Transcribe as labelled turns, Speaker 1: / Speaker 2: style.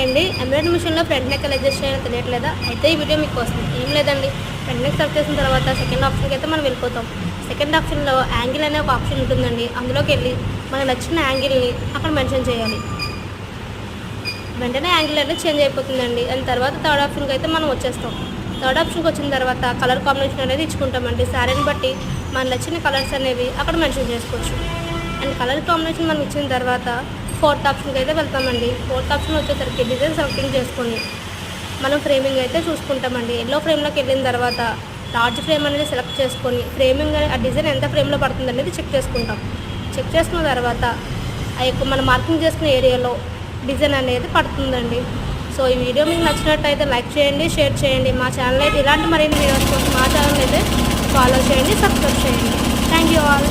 Speaker 1: Hi అండి. Embroidery మిషన్లో front neck ఎలా అడ్జస్ట్ చేయాలో తెలియట్లేదా? అయితే ఈ వీడియో మీకోసం. ఏం లేదండి, ఫ్రంట్ నెక్ సెలెక్ట్ చేసిన తర్వాత సెకండ్ ఆప్షన్కి అయితే మనం వెళ్ళిపోతాం. సెకండ్ ఆప్షన్లో యాంగిల్ అనే ఒక ఆప్షన్ ఉంటుందండి. అందులోకి వెళ్ళి మనకు నచ్చిన యాంగిల్ని అక్కడ మెన్షన్ చేయాలి. వెంటనే యాంగిల్ అనేది చేంజ్ అయిపోతుందండి. దాని తర్వాత థర్డ్ ఆప్షన్కి అయితే మనం వచ్చేస్తాం. థర్డ్ ఆప్షన్కి వచ్చిన తర్వాత కలర్ కాంబినేషన్ అనేది ఇచ్చుకుంటామండి. శారీని బట్టి మన నచ్చిన కలర్స్ అనేవి అక్కడ మెన్షన్ చేసుకోవచ్చు. అండ్ కలర్ కాంబినేషన్ మనం ఇచ్చిన తర్వాత ఫోర్త్ ఆప్షన్కి అయితే వెళ్తామండి. ఫోర్త్ ఆప్షన్ వచ్చేసరికి డిజైన్ సెలెక్టింగ్ చేసుకొని మనం ఫ్రేమింగ్ అయితే చూసుకుంటామండి. ఎల్లో ఫ్రేమ్లోకి వెళ్ళిన తర్వాత లార్జ్ ఫ్రేమ్ అనేది సెలెక్ట్ చేసుకొని ఫ్రేమింగ్ ఆ డిజైన్ ఎంత ఫ్రేమ్లో పడుతుంది అనేది చెక్ చేసుకుంటాం. చెక్ చేసుకున్న తర్వాత ఆ యొక్క మనం మార్కింగ్ చేసుకున్న ఏరియాలో డిజైన్ అనేది పడుతుందండి. సో ఈ వీడియో మీకు నచ్చినట్టయితే లైక్ చేయండి, షేర్ చేయండి. మా ఛానల్ అయితే ఇలాంటి మరిన్ని వీడియోస్ కోసం మా ఛానల్ అయితే ఫాలో చేయండి, సబ్స్క్రైబ్ చేయండి. Thank you all.